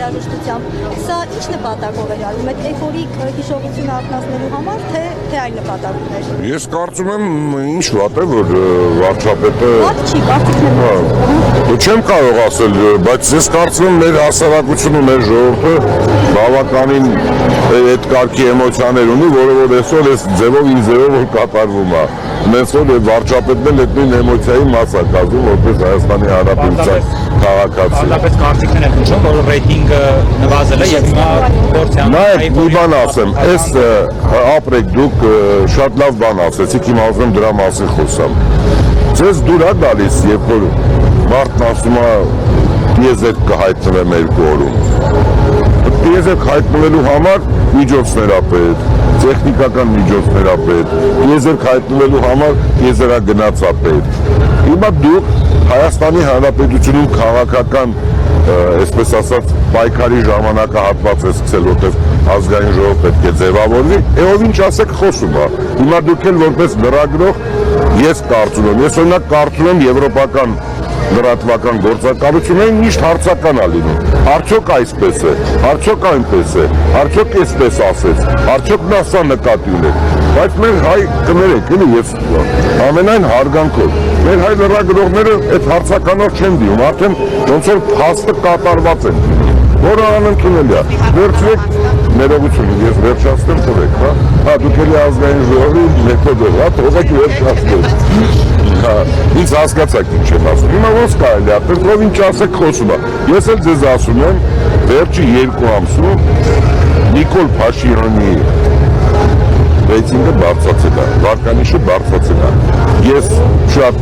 երաժշտությամբ։ Սա ինչ նպատակով էր արվում, այդ էֆորիկ հիշողությունը արթնացնելու համար, թե այլ նպատակներ։ Ես կարծում եմ ինչ վատ է, որ վարչապետը Վատ չի, կարծիքն եմ։ Չեմ կարող ասել, բայց ես կարծում եմ մեր հասարակությունը, մեր ժողովուրդը բավականին այդ կարգի էմոցիաներ ունի, որը որ այսօր այս ձևով ինձ ձևով որ կատարվում է։ Մենք որ վարչապետն էլ այդ նույն էմոցիայի մաս է կազմում, որպես Հայաստանի Հանրապետության քաղաքացի։ Բացապես կարծիքներ են հնչում, որ ռեյտինգը նվազել է եւ հիմա փորձան։ Նայեք, մի բան ասեմ, այս ապրեք դուք շատ լավ բան ասեցիք, հիմա ուզում եմ դրա մասին խոսամ։ Ձեզ դուր է գալիս, երբ որ մարդն ասում է դիեզերք կհայտնվեմ 2 օրում։ Դիեզերք հայտնվելու համար միջոցներ ա պետք, տեխնիկական միջոցներ ա պետք, դիեզերք հայտնվելու համար դիեզերագնաց ա պետք։ Հիմա դուք Հայաստանի Հանրապետությունում քաղաքական, այսպես ասած, պայքարի ժամանակահատված է սկսել, որտեղ ազգային ժողով պետք է ձևավորվի, ով ինչ ասեք խոսում է։ Հիմա դուք էլ որպես լրագրող ես կարծում եմ, ես օրինակ կարծում եմ եվրոպական լրատվական գործակալությունը միշտ հարցական է լինում։ Արդյոք այսպես է, արդյոք այնպես է, արդյոք այսպես ասեց, արդյոք նա սա նկատի ուներ։ Բայց մեր հայ կներեք, էլի ես ամենայն հարգանքով, մեր հայ լրագրողները այդ հարցականով չեն դիմում, արդեն ոնց որ փաստը կատարված են։ Որը անընդունելի է։ Վերցրեք ներողություն, ես վերջացնեմ թողեք, հա։ Հա, դուք էլի ազգային ժողովի մեթոդով, հա, թողեք վերջացնեք։ Հա, ինձ հասկացաք ինչ եմ ասում։ Հիմա ոնց կարելի է, Պետրով ինչ ասեք խոսում է։ Ես էլ ձեզ ասում եմ, վերջի 2 ամսում Նիկոլ Փաշինյանի ռեյտինգը բարձրացել է, վարկանիշը բարձրացել է։ Ես շատ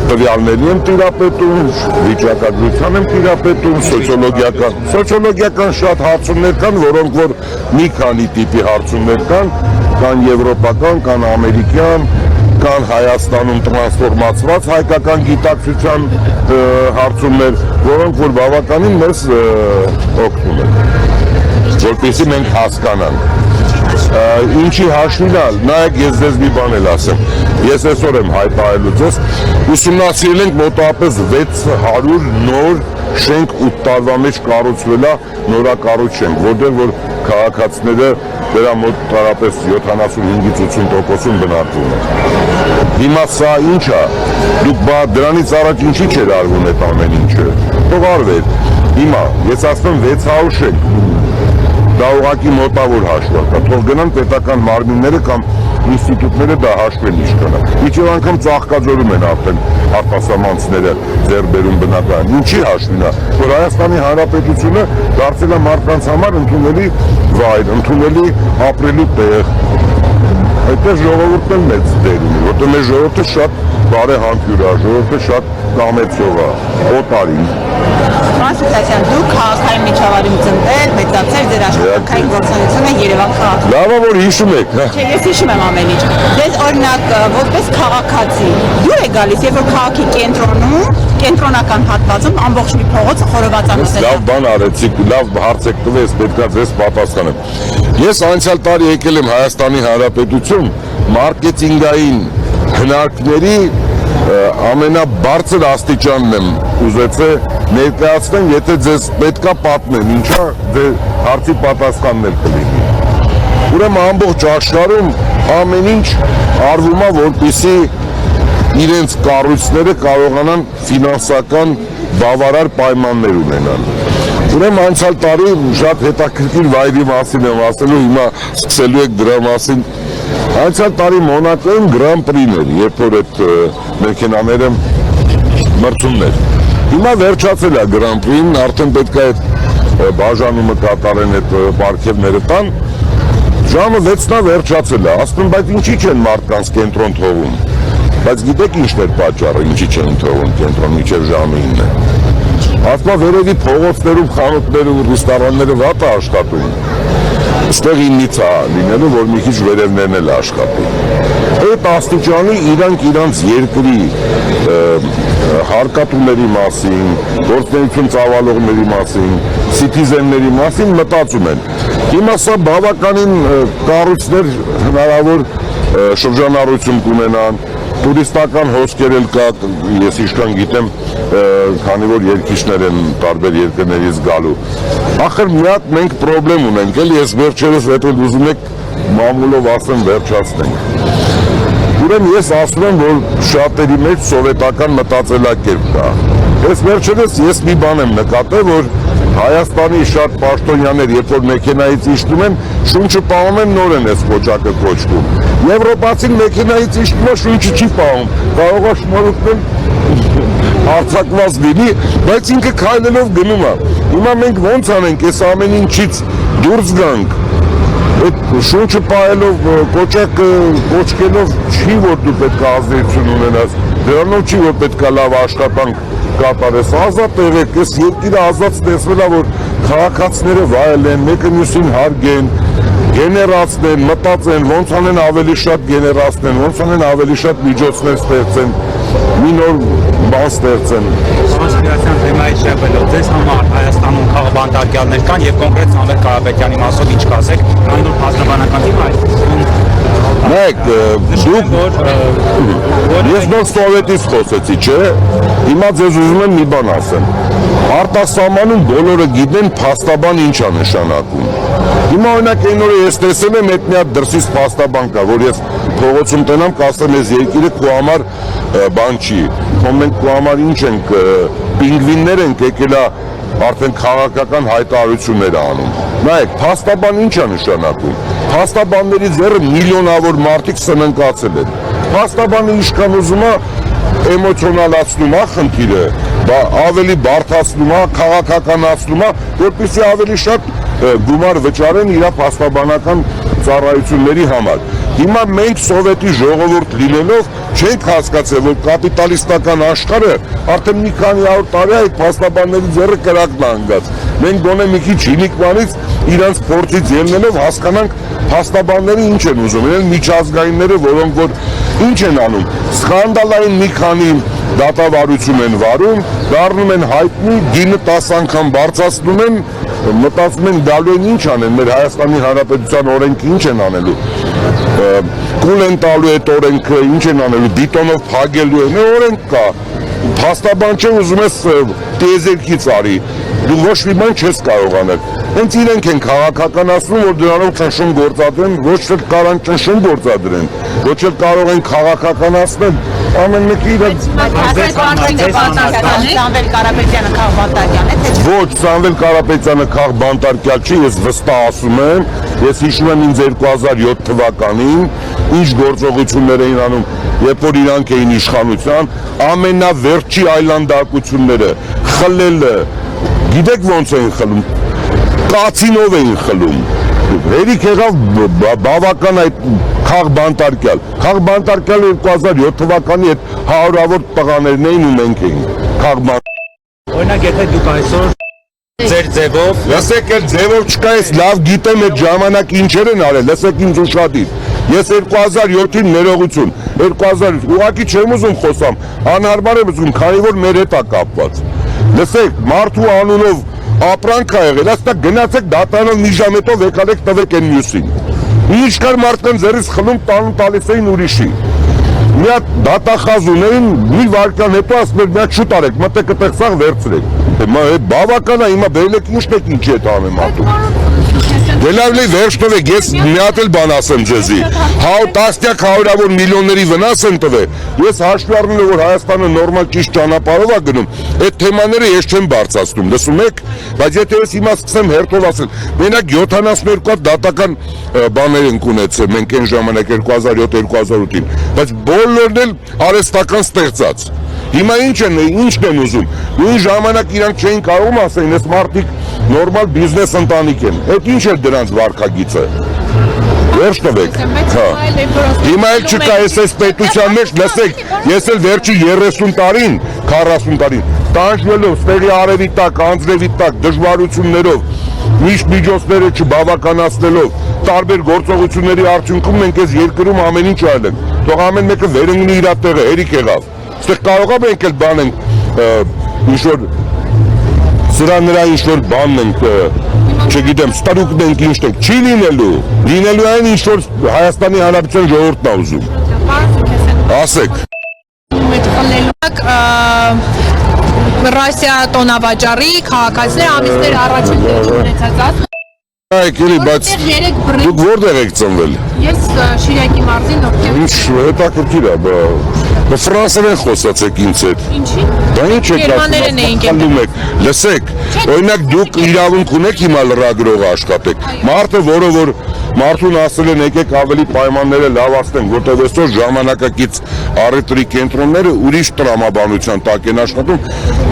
տվյալների եմ տիրապետում, վիճակագրության եմ տիրապետում, սոցիոլոգիական շատ հարցումներ կան, որոնք որ մի քանի տիպի հարցումներ կան եվրոպական, կան ամերիկյան, կան Հայաստանում տրանսֆորմացված հայկական գիտակցության հարցումներ, որոնք որ բավականին մեզ օգնում են, որպեսզի մենք հասկանանք։ Ինչի հաշվին է, նայեք ես ձեզ մի բան էլ ասեմ, ես այսօր եմ հայտարարելու ձեզ, ուսումնասիրել ենք մոտավորապես 600 նոր շենք 8 տարվա մեջ կառուցվել է նորակառույց, որտեղ որ քաղաքացիները դրա մոտավորապես 75-ից 80%-ում բնակվում են։ Հիմա սա ինչ է, դուք դրանից առաջ ինչի չէր արվում այդ ամեն ինչը, թող արվեր, հիմա ես ասում 600 շենք, դա ուղղակի մոտավոր հաշվարկա, թող գնան պետական մարմինները կամ ինստիտուտները դա հաշվեն ինչ կնա։ Իջև անգամ Ծաղկաձորում են արդեն արտասահմանցիները ձեռք բերում բնակարան։ Ինչի հաշվին է, որ Հայաստանի Հանրապետությունը դարձել է մարդկանց համար ընդունելի վայր, ընդունելի ապրելու տեղ։ Այդտեղ ժողովուրդն էլ մեծ դեր ունի, որտեղ մեր ժողովուրդը շատ բարեհամբույր է, ժողովուրդը շատ կամեցող է, օտարին։ Ֆրանսիսյան, դուք քաղաքային միջավայրում ծնվել, մեծացել, ձեր աշխատանքային գործունեությունը Երևան քաղաքում։ Լավ է, որ հիշում եք, հա։ Չէ, ես հիշում եմ ամեն ինչ։ Ձեզ օրինակ որպես քաղաքացի դուր է գալիս, երբ որ քաղաքի կենտրոնում, կենտրոնական հատվածում ամբողջ մի փողոցը խորովածանոց է։ Լավ բան արեցիք, լավ հարց եք տվել, ես պետք է ձեզ պատասխանեմ։ Ես անցյալ տարի եկել եմ Հայաստանի Հանրապետություն մարքեթինգային հնարքների ամենաբարձր աստիճանն եմ ուզեցել ներկայացնեմ, եթե ձեզ պետքա պատմեմ, ինչա ձեր հարցի պատասխանն էլ կլինի։ Ուրեմն ամբողջ աշխարհում ամեն ինչ արվում է, որպեսզի իրենց կառույցները կարողանան ֆինանսական բավարար պայմաններ ունենան։ Ուրեմն անցյալ տարի շատ հետաքրքիր վայրի մասին եմ ասելու, հիմա սկսելու եք դրա մասին։ Անցյալ տարի Մոնակոյում Grand Prix-ն էր, երբ որ այդ մեքենաները մրցումներ։ Հիմա վերջացել է Grand Prix-ն, արդեն պետք է այդ բաժանումը կատարեն, այդ պարգևները տան։ Ժամը 6-ն է վերջացել է, ասում եմ, բայց ինչի չեն մարդկանց կենտրոն թողում։ Բայց գիտեք ինչն էր պատճառը, ինչի չեն թողում կենտրոն մինչև ժամը 9-ը։ Ասում եմ, վերևի փողոցներում, խանութներում, ռեստորանները վատ է աշխատում։ Այստեղ 9-ից է լինելու, որ մի քիչ վերևներն էլ աշխատի։ Այդ աստիճանի իրանց երկրի հարկատուների մասին, գործունեություն ծավալողների մասին, սիթիզենների մասին մտածում են։ Հիմա սա բավականին կառույցներ հնարավոր շրջանառություն կունենան, տուրիստական հոսքեր էլ կա, ես իշքան գիտեմ, քանի որ երկիշներ են տարբեր երկրներից գալու։ Ախր մի հատ մենք պրոբլեմ ունենք, էլ ես վերջերս հետո ուզում եք մամուլով ասեմ վերջացնենք։ Ուրեմն ես ասում եմ, որ շատերի մեջ սովետական մտածելակերպ կա։ Ես վերջերս ես մի բան եմ նկատել, որ Հայաստանի շատ պաշտոնյաներ, երբ որ մեքենայից իջնում են, շունչը պահում են, նոր են այս կոճակը կոչվում։ Եվրոպացին մեքենայից իջնում է, շունչը չի պահում, կարող է շնորհքն արձակված լինի, բայց ինքը քայլելով գնում է։ Հիմա մենք ո՞նց անենք, այս ամեն ինչից դուրս գանք։ Այդ շունչը պահելով, կոճակը կոչկելով չի, որ դու պետք է ազդեցություն ունենաս, դրանով չի, որ պետք է լավ աշխատանք կատարես, ազատ եղեք, այս երկիրը ազատ ստեղծվել է, որ քաղաքացիները վայելեն, մեկը մյուսին հարգեն, գեներացնեն, մտածեն, ոնց անեն ավելի շատ գեներացնեն, ոնց անեն ավելի շատ միջոցներ ստեղծեն, մի նոր բան ստեղծեն։ Ասպիրացիան թեմայից շեղվելով, ձեզ համար Հայաստանում քաղաքաբանտարկյալներ կան եւ կոնկրետ Սամվել Կարապետյանի մասով ինչ կասեք, այն որ բազմաբանական թիմ Նայեք, ես նոր սովետից խոսեցի, չէ, հիմա ձեզ ուզում եմ մի բան ասեմ, արտասահմանում բոլորը գիտեն փաստաբան ինչ է նշանակում։ Հիմա օրինակ այն օրը ես տեսել եմ այդ մի հատ դրսից փաստաբան կա, որ ես փողոցում տնամ, կասեմ ես երկիրը քո համար բան չի, մենք քո համար ինչ ենք, պինգվիններ ենք եկել արդեն քաղաքական հայտարարություններ անում։ Նայեք, փաստաբան ինչ է նշանակում։ Փաստաբանների ձեռը միլիոնավոր մարդիկ սննկացել են։ Փաստաբանը ինչքան ուզում է էմոցիոնալացնում է խնդիրը, ավելի բարդացնում է, քաղաքականացնում է, որպեսզի ավելի շատ գումար վճարեն իր փաստաբանական ծառայությունների համար։ Հիմա մենք սովետի ժողովուրդ լինելով չենք հասկացել, որ կապիտալիստական աշխարհը արդեն մի քանի 100 տարի այդ փաստաբանների ձեռը կրակն է ընկած։ Մենք գոնե մի քիչ հինիկվանից իրանց փորձից ելնելով հասկանանք փաստաբանները ինչ են ուզում, իրեն միջազգայինները, որոնք որ ինչ են անում, սկանդալային մի քանի դատավարություն են վարում, դառնում են հայտնի, գինը 10 անգամ բարձրացնում են, մտածում են գալու են ինչ անեն, մեր Հայաստանի Հանրապետության օրենքը ինչ են անելու, կուլ են տալու այդ օրենքը, ինչ են անելու, դիտոնով փակելու են, օրենք կա, փաստաբան չէ, ուզում ես տիեզերքից արի, դու ոչ մի բան չես կարող անել։ Հենց իրենք են քաղաքականացնում, որ դրանով ճնշում գործադրեն, ոչ էլ կարան ճնշում գործադրեն, ոչ էլ կարող են քաղաքականացնել, ամեն մեկը իր Սամվել Կարապետյանը քաղաքաբանտարկյալ է, թե ոչ, Սամվել Կարապետյանը քաղաքաբանտարկյալ չի, ես վստահ ասում եմ, ես հիշում եմ ինձ 2007 թվականին, ինչ գործողություններ էին անում, երբ որ իրանք էին իշխանության, ամենավերջի այլանդակությունները, խլելը, գիտեք ոնց էին խլում, կացինով էին խլում, հերիք եղավ բավական այդ քաղաքաբանտարկյալ 2007 թվականի այդ հարյուրավոր տղաներն էին ու մենք էին քաղաքաբանտարկյալ։ Օրինակ, եթե դուք այսօր ձեր ձևով Լսեք, այդ ձևով չկա, ես լավ գիտեմ այդ ժամանակ ինչեր են արել, լսեք ինձ ուշադիր։ Ես 2007-ին ներողություն, 2000 ուղղակի չեմ ուզում խոսամ, անհարմար եմ ուզում, քանի որ մեր հետ է կապված։ Լսեք, մարդու անունով ապրանք է եղել, ասա գնացեք դատարանով մի ժամ հետո եկալեք տվեք այն մյուսին։ Ինչքան մարդկան ձեռից խլում տալիս էին ուրիշի։ Մի հատ դատախազ ունեին, մի վարկան հետո ասում էր, մի հատ շուտ արեք, մտեք այդտեղ սաղ վերցրեք։ Բավական է, հիմա բերեք ինչ եք ինչի հետ անեմ ատում։ Դելավլի վերջ տվեք, ես մի հատ էլ բան ասեմ ձեզի, տասնյակ հարյուրավոր միլիոնների վնաս են տվել, ես հաշվի առնելով, որ Հայաստանը նորմալ ճիշտ ճանապարհով է գնում, այդ թեմաները ես չեմ բարձրացնում, լսում եք, բայց եթե ես հիմա սկսեմ հերթով ասել, մենակ 72 հատ դատական բաներ ենք ունեցել, մենք այն ժամանակ 2007-2008-ին, բայց բոլորն էլ արհեստական ստեղծած։ Հիմա ինչն են ուզում, նույն ժամանակ իրանք չէին կարող ասեն, այս մարդիկ նորմալ բիզնես ընտանիք են, այդ ինչ է դրանց վարկագիծը, վերջ տվեք, հիմա էլ չկա այս պետության մեջ, լսեք, ես էլ վերջի 30 տարին, 40 տարին, տանջվելով, ստեղի արևի տակ, անձրևի տակ, դժվարություններով, միշտ միջոցները չբավականացնելով, տարբեր գործողությունների արդյունքում մենք այս երկրում ամեն ինչ այլ ենք, թող ամեն մեկը վերընկնի իր տեղը, հերիք եղավ, ստեղ կարող է մենք էլ բան ենք, ինչ-որ սրա նրա ինչ-որ բանն ենք, չգիտեմ, ստրուկն ենք ինչ ենք, չի լինելու այն ինչ-որ Հայաստանի Հանրապետության ժողովուրդն է ուզում։ Ասեք։ Ռասիա տոնավաճառի քաղաքացիներ ամիսներ առաջին ունեցած Այքելի, բայց դուք որտեղ եք ծնվել։ Ես Շիրակի մարզին ովքեր Ինչ հետաքրքիր է, ֆրանսերեն խոսացեք ինձ հետ։ Ինչի։ Դա ինչ եք Գերմաներեն էինք ասում եք։ Լսեք, օրինակ դուք իրավունք ունեք հիմա լրագրողը աշխատեք։ Մարդը, որը որ մարդուն ասել են եկեք ավելի պայմանները լավացնենք, որտեղ այսօր ժամանակակից առևտրի կենտրոնները ուրիշ տրամաբանության տակ են աշխատում,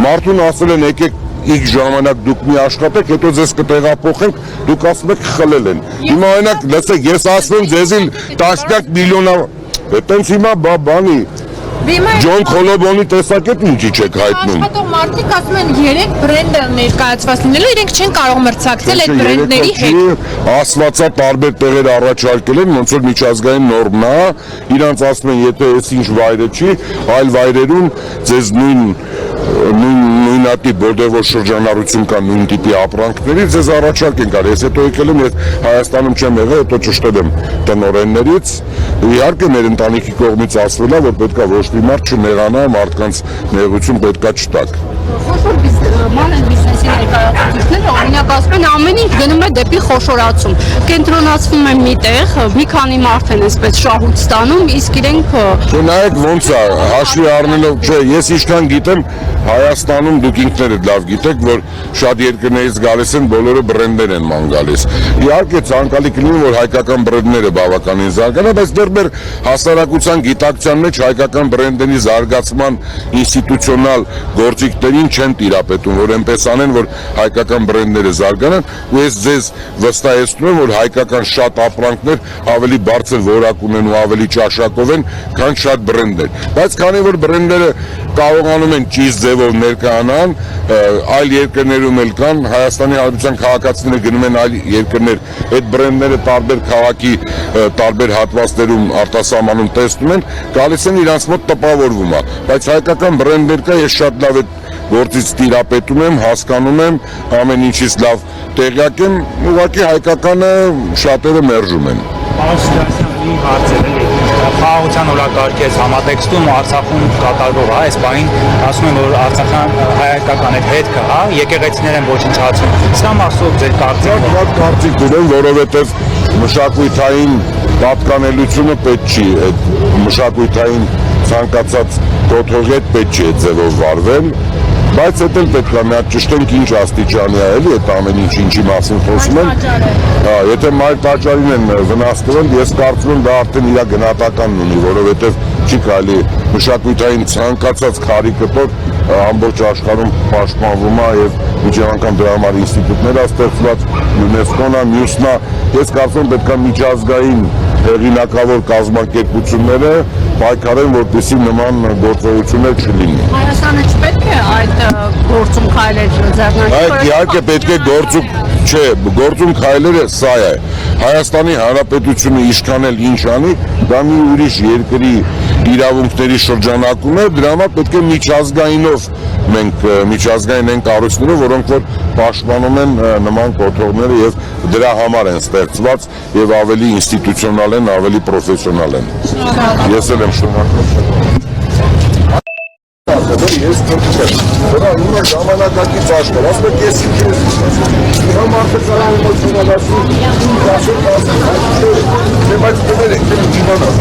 մարդուն ասել են եկեք X ժամանակ դուք մի աշխատեք, հետո ձեզ կտեղափոխենք, դուք ասում եք խլել են։ Հիմա օրինակ, լսեք, ես ասում եմ ձեզ տասնյակ միլիոնավոր, այդտենց հիմա բանի Ջոն Քոլոբոնի տեսակետն ինչի չեք հայտնում։ Աշխատող մարդիկ ասում են 3 բրենդը ներկայացված լինելու, իրենք չեն կարող մրցակցել այդ բրենդների հետ։ Ասվածա տարբեր տեղեր առաջարկել են, ոնց որ միջազգային նորմն է, իրանց ասում են, եթե այս ինչ վայրը չի, այլ վայրերում ձեզ նույնատիպ որտեղ որ շրջանառություն կա նույն տիպի ապրանքների, ձեզ առաջարկ են գալիս։ Ես հետո եկել եմ, ես Հայաստանում չեմ եղել, հետո ճշտել եմ տնօրեններից։ Իհարկե մեր ընտանիքի կողմից ասվել է, որ պետքա ոչ մի մարդ չնեղանա, մարդկանց նեղություն պետքա չտակ։ Խոշոր բիզնեսի ներկայացուցիչները օրինակ ասում են ամեն ինչ գնում է դեպի խոշորացում։ Կենտրոնացվում են միտեղ, մի քանի մարդ են այսպես շահույթ ստանում, իսկ իրենք Նայեք ոնց է, հաշվի առնելով, չէ, ես ինչքան գիտեմ, Հայաստանում դուք ինքներդ լավ գիտեք, որ շատ երկրներից գալիս են, բոլորը բրենդներ են ման գալիս։ Իհարկե ցանկալի կլինի, որ հայկական բրենդները բավականին զարգանան, բայց դեռ մեր հասարակության գիտակցության մեջ հայկական բրենդերի զարգացման ինստիտուցիոնալ գործիքներին չեն տիրապետում, որ այնպես անեն, որ հայկական բրենդները զարգանան, ու ես ձեզ վստահեցնում եմ, որ հայկական շատ ապրանքներ ավելի բարձր որակ ունեն ու ավելի ճաշակով են, քան շատ բրենդներ։ Բայց քանի որ բրենդները կարողանում են ճիշտ ձևով ներկայանան, այլ երկրներում էլ կան, Հայաստանի Հանրապետության քաղաքացիները գնում են այլ երկրներ, այդ բրենդները տարբեր քաղաքի տարբեր հատվածներում արտասահմանում տեսնում են, գալիս են իրանց մոտ տպավորվում է, բայց հայկական բրենդներ կա, ես շատ լավ այդ գործից տիրապետում եմ, հասկանում եմ, ամեն ինչից լավ տեղյակ եմ, ուղղակի հայկականը շատերը մերժում են։ Պարոն Սիրասյան, մի հարց է, խաղաղության օրակարգից համատեքստում Արցախում կատարվող է, այս բանին ասում են, որ Արցախյան հայկական այդ հետքը, հա, եկեղեցիներ են ոչնչացում։ Սա մասով ձեր կարծիքն է։ Շատ կարծիք ունեմ, որովհետև մշակութային պատկանելությունը պետք չի, այդ մշակութային ցանկացած կոթողի հետ պետք չի այդ ձևով վարվել, բայց այդ էլ պետք է մի հատ ճշտենք ինչ աստիճանի է էլի այդ ամեն ինչ ինչի մասին խոսում են։ Հա, եթե մայր տաճարին են վնասվել, ես կարծում եմ դա արդեն իր գնահատականն ունի, որովհետև չի կարելի մշակութային ցանկացած քարի կտոր ամբողջ աշխարհում պաշտպանվում է եւ միջազգային դրա համար ինստիտուտներ է ստեղծված, ՅՈՒՆԵՍԿՕ-ն է, մյուսն է, ես կարծում եմ պետք է միջազգային հեղինակավոր կազմակերպությունները պայքարեն, որպեսզի նման գործողություններ չլինի։ Հայաստանը չպետք է այդ գործում քայլեր ձեռնարկի։ Այդ իհարկե պետք է գործում, չէ, գործում քայլերը սա է։ Հայաստանի Հանրապետությունը ինչքան էլ ինչ անի, դա մի ուրիշ երկրի իրավունքների շրջանակում է, դրա համար պետք է միջազգայինով մենք միջազգային են կառույցները, որոնք որ պաշտպանում են նման կոթողները եւ դրա համար են ստեղծված եւ ավելի ինստիտուցիոնալ են, ավելի պրոֆեսիոնալ են։ Ես էլ եմ շնորհակալ։ Ես դրա հիմա ժամանակակից աշխարհ, ասենք ես ինչ եմ ասում։ Հիմա մարդը կարող է մոտենալու, ասել, բայց դերեք, իմանալ։